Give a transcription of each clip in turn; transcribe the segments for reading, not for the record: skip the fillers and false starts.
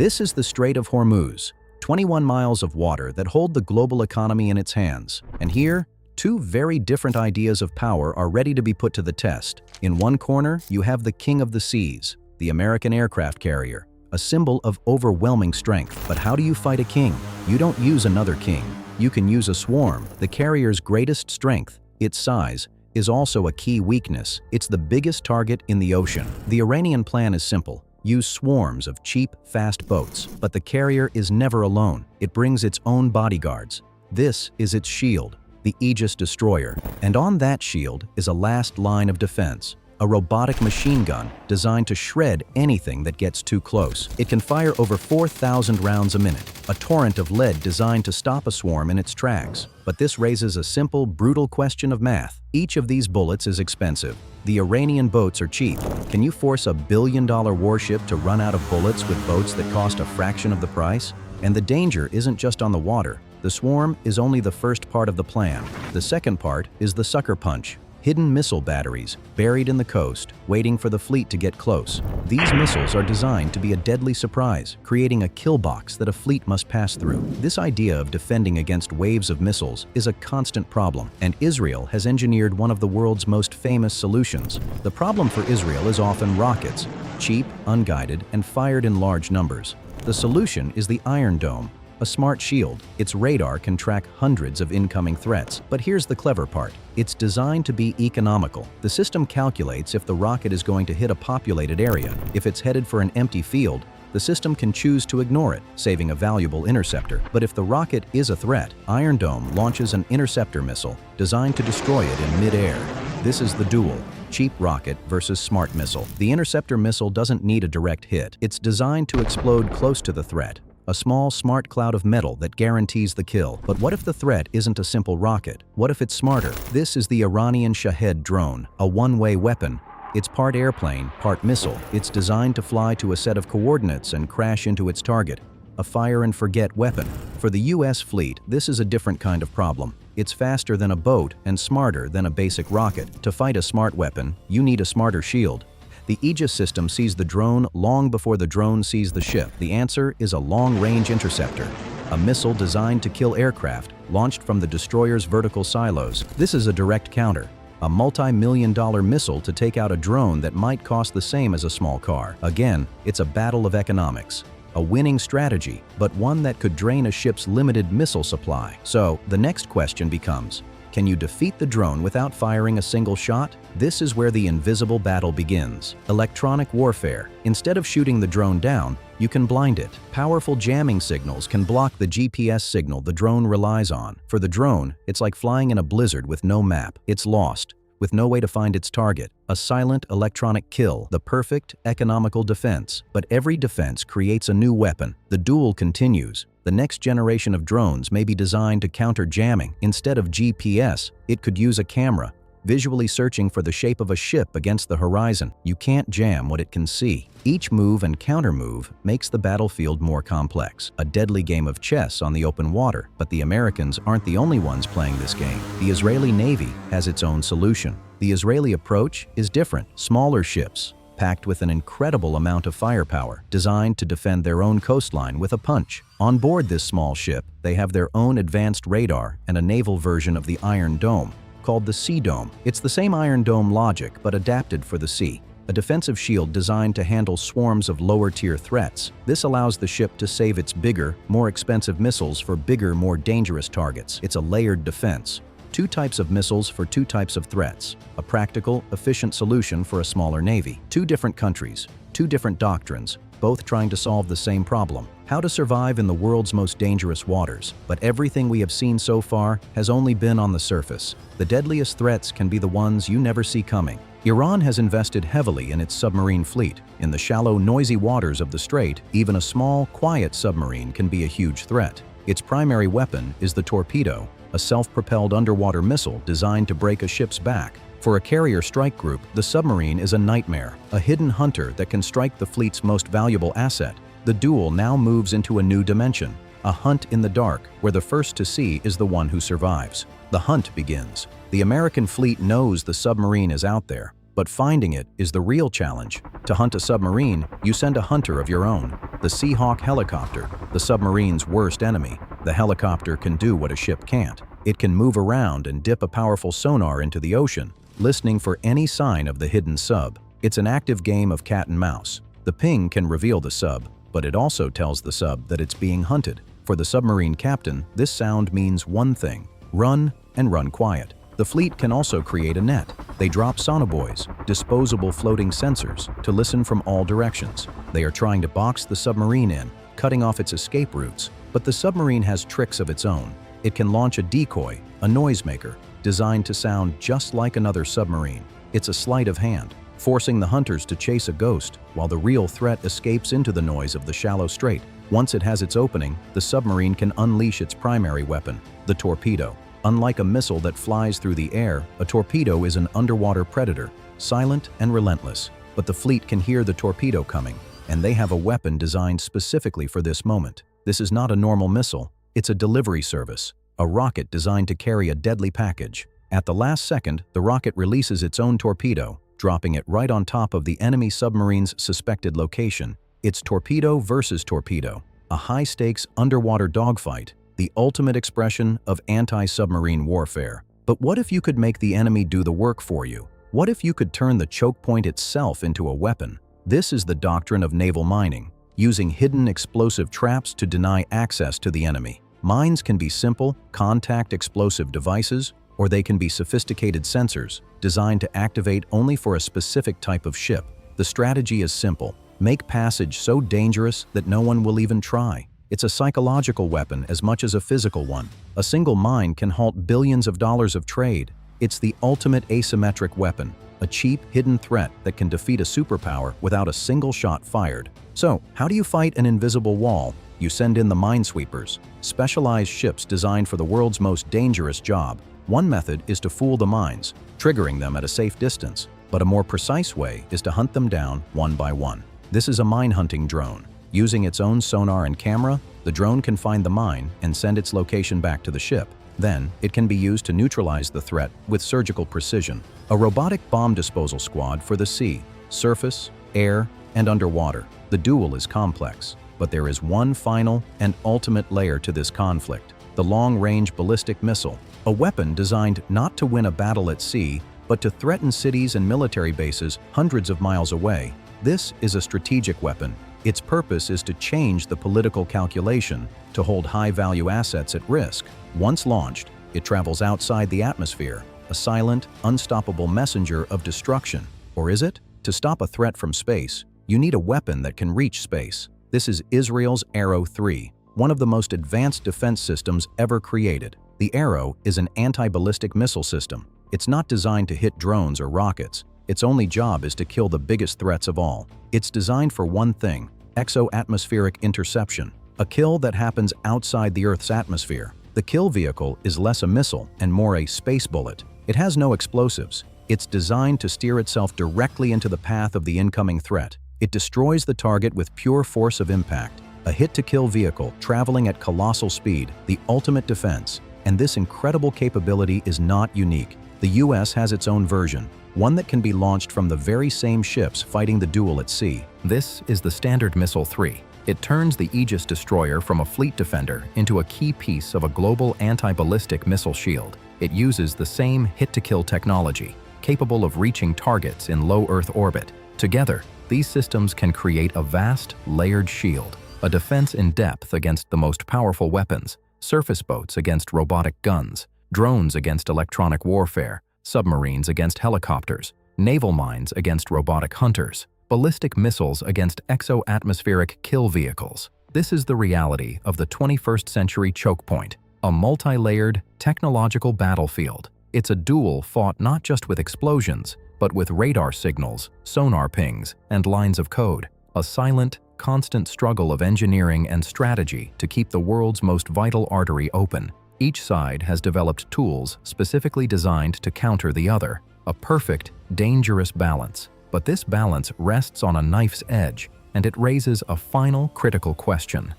This is the Strait of Hormuz, 21 miles of water that hold the global economy in its hands. And here, two very different ideas of power are ready to be put to the test. In one corner, you have the king of the seas, the American aircraft carrier, a symbol of overwhelming strength. But how do you fight a king? You don't use another king. You can use a swarm. The carrier's greatest strength, its size, is also a key weakness. It's the biggest target in the ocean. The Iranian plan is simple. Use swarms of cheap, fast boats. But the carrier is never alone. It brings its own bodyguards. This is its shield, the Aegis destroyer. And on that shield is a last line of defense, a robotic machine gun designed to shred anything that gets too close. It can fire over 4,000 rounds a minute, a torrent of lead designed to stop a swarm in its tracks. But this raises a simple, brutal question of math. Each of these bullets is expensive. The Iranian boats are cheap. Can you force a billion-dollar warship to run out of bullets with boats that cost a fraction of the price? And the danger isn't just on the water. The swarm is only the first part of the plan. The second part is the sucker punch. Hidden missile batteries, buried in the coast, waiting for the fleet to get close. These missiles are designed to be a deadly surprise, creating a kill box that a fleet must pass through. This idea of defending against waves of missiles is a constant problem, and Israel has engineered one of the world's most famous solutions. The problem for Israel is often rockets, cheap, unguided, and fired in large numbers. The solution is the Iron Dome, a smart shield. Its radar can track hundreds of incoming threats. But here's the clever part. It's designed to be economical. The system calculates if the rocket is going to hit a populated area. If it's headed for an empty field, the system can choose to ignore it, saving a valuable interceptor. But if the rocket is a threat, Iron Dome launches an interceptor missile designed to destroy it in mid-air. This is the duel. Cheap rocket versus smart missile. The interceptor missile doesn't need a direct hit. It's designed to explode close to the threat. A small, smart cloud of metal that guarantees the kill. But what if the threat isn't a simple rocket? What if it's smarter? This is the Iranian Shahed drone, a one-way weapon. It's part airplane, part missile. It's designed to fly to a set of coordinates and crash into its target. A fire-and-forget weapon. For the US fleet, this is a different kind of problem. It's faster than a boat and smarter than a basic rocket. To fight a smart weapon, you need a smarter shield. The Aegis system sees the drone long before the drone sees the ship. The answer is a long-range interceptor, a missile designed to kill aircraft, launched from the destroyer's vertical silos. This is a direct counter, a multi-million-dollar missile to take out a drone that might cost the same as a small car. Again, it's a battle of economics, a winning strategy, but one that could drain a ship's limited missile supply. So, the next question becomes, can you defeat the drone without firing a single shot? This is where the invisible battle begins. Electronic warfare. Instead of shooting the drone down, you can blind it. Powerful jamming signals can block the GPS signal the drone relies on. For the drone, it's like flying in a blizzard with no map. It's lost, with no way to find its target. A silent electronic kill, the perfect economical defense. But every defense creates a new weapon. The duel continues. The next generation of drones may be designed to counter jamming. Instead of GPS, it could use a camera, visually searching for the shape of a ship against the horizon. You can't jam what it can see. Each move and counter-move makes the battlefield more complex, a deadly game of chess on the open water. But the Americans aren't the only ones playing this game. The Israeli Navy has its own solution. The Israeli approach is different. Smaller ships, packed with an incredible amount of firepower, designed to defend their own coastline with a punch. On board this small ship, they have their own advanced radar and a naval version of the Iron Dome, called the Sea Dome. It's the same Iron Dome logic, but adapted for the sea. A defensive shield designed to handle swarms of lower-tier threats. This allows the ship to save its bigger, more expensive missiles for bigger, more dangerous targets. It's a layered defense. Two types of missiles for two types of threats. A practical, efficient solution for a smaller navy. Two different countries, two different doctrines, both trying to solve the same problem: how to survive in the world's most dangerous waters. But everything we have seen so far has only been on the surface. The deadliest threats can be the ones you never see coming. Iran has invested heavily in its submarine fleet. In the shallow, noisy waters of the strait, even a small, quiet submarine can be a huge threat. Its primary weapon is the torpedo, a self-propelled underwater missile designed to break a ship's back. For a carrier strike group, the submarine is a nightmare, a hidden hunter that can strike the fleet's most valuable asset. The duel now moves into a new dimension, a hunt in the dark, where the first to see is the one who survives. The hunt begins. The American fleet knows the submarine is out there, But finding it is the real challenge. To hunt a submarine, you send a hunter of your own. The Seahawk helicopter, the submarine's worst enemy. The helicopter can do what a ship can't. It can move around and dip a powerful sonar into the ocean, listening for any sign of the hidden sub. It's an active game of cat and mouse. The ping can reveal the sub, but it also tells the sub that it's being hunted. For the submarine captain, this sound means one thing: run and run quiet. The fleet can also create a net. They drop sonobuoys, disposable floating sensors, to listen from all directions. They are trying to box the submarine in, cutting off its escape routes. But the submarine has tricks of its own. It can launch a decoy, a noisemaker, designed to sound just like another submarine. It's a sleight of hand, forcing the hunters to chase a ghost while the real threat escapes into the noise of the shallow strait. Once it has its opening, the submarine can unleash its primary weapon, the torpedo. Unlike a missile that flies through the air, a torpedo is an underwater predator, silent and relentless. But the fleet can hear the torpedo coming, and they have a weapon designed specifically for this moment. This is not a normal missile, it's a delivery service, a rocket designed to carry a deadly package. At the last second, the rocket releases its own torpedo, dropping it right on top of the enemy submarine's suspected location. It's torpedo versus torpedo, a high-stakes underwater dogfight, the ultimate expression of anti-submarine warfare. But what if you could make the enemy do the work for you? What if you could turn the choke point itself into a weapon? This is the doctrine of naval mining, using hidden explosive traps to deny access to the enemy. Mines can be simple, contact explosive devices, or they can be sophisticated sensors, designed to activate only for a specific type of ship. The strategy is simple: make passage so dangerous that no one will even try. It's a psychological weapon as much as a physical one. A single mine can halt billions of dollars of trade. It's the ultimate asymmetric weapon, a cheap, hidden threat that can defeat a superpower without a single shot fired. So, how do you fight an invisible wall? You send in the minesweepers, specialized ships designed for the world's most dangerous job. One method is to fool the mines, triggering them at a safe distance. But a more precise way is to hunt them down one by one. This is a mine-hunting drone. Using its own sonar and camera, the drone can find the mine and send its location back to the ship. Then, it can be used to neutralize the threat with surgical precision. A robotic bomb disposal squad for the sea, surface, air, and underwater. The duel is complex, but there is one final and ultimate layer to this conflict: the long-range ballistic missile, a weapon designed not to win a battle at sea, but to threaten cities and military bases hundreds of miles away. This is a strategic weapon. Its purpose is to change the political calculation, to hold high-value assets at risk. Once launched, it travels outside the atmosphere, a silent, unstoppable messenger of destruction. Or is it? To stop a threat from space, you need a weapon that can reach space. This is Israel's Arrow 3, one of the most advanced defense systems ever created. The Arrow is an anti-ballistic missile system. It's not designed to hit drones or rockets. Its only job is to kill the biggest threats of all. It's designed for one thing: exo-atmospheric interception, a kill that happens outside the Earth's atmosphere. The kill vehicle is less a missile and more a space bullet. It has no explosives. It's designed to steer itself directly into the path of the incoming threat. It destroys the target with pure force of impact. A hit-to-kill vehicle traveling at colossal speed, the ultimate defense. And this incredible capability is not unique. The US has its own version, one that can be launched from the very same ships fighting the duel at sea. This is the Standard Missile 3. It turns the Aegis destroyer from a fleet defender into a key piece of a global anti-ballistic missile shield. It uses the same hit-to-kill technology, capable of reaching targets in low Earth orbit. Together, these systems can create a vast, layered shield, a defense in depth against the most powerful weapons, surface boats against robotic guns, drones against electronic warfare, submarines against helicopters, naval mines against robotic hunters, ballistic missiles against exo-atmospheric kill vehicles. This is the reality of the 21st century choke point, a multi-layered, technological battlefield. It's a duel fought not just with explosions, but with radar signals, sonar pings, and lines of code. A silent, constant struggle of engineering and strategy to keep the world's most vital artery open. Each side has developed tools specifically designed to counter the other, a perfect, dangerous balance. But this balance rests on a knife's edge, and it raises a final critical question.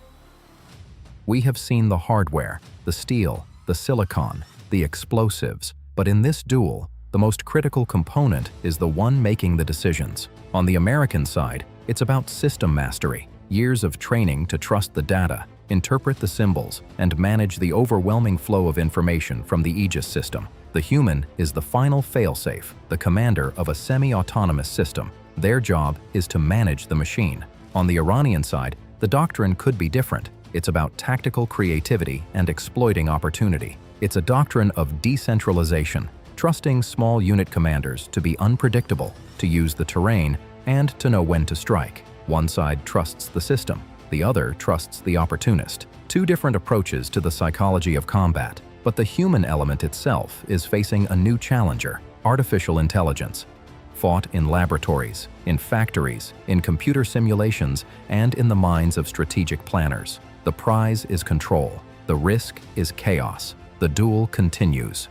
We have seen the hardware, the steel, the silicon, the explosives, but in this duel, The most critical component is the one making the decisions. On the American side, it's about system mastery, years of training to trust the data, interpret the symbols, and manage the overwhelming flow of information from the Aegis system. The human is the final failsafe, the commander of a semi-autonomous system. Their job is to manage the machine. On the Iranian side, the doctrine could be different. It's about tactical creativity and exploiting opportunity. It's a doctrine of decentralization, trusting small unit commanders to be unpredictable, to use the terrain, and to know when to strike. One side trusts the system, the other trusts the opportunist. Two different approaches to the psychology of combat, but the human element itself is facing a new challenger: artificial intelligence. Fought in laboratories, in factories, in computer simulations, and in the minds of strategic planners. The prize is control. The risk is chaos. The duel continues.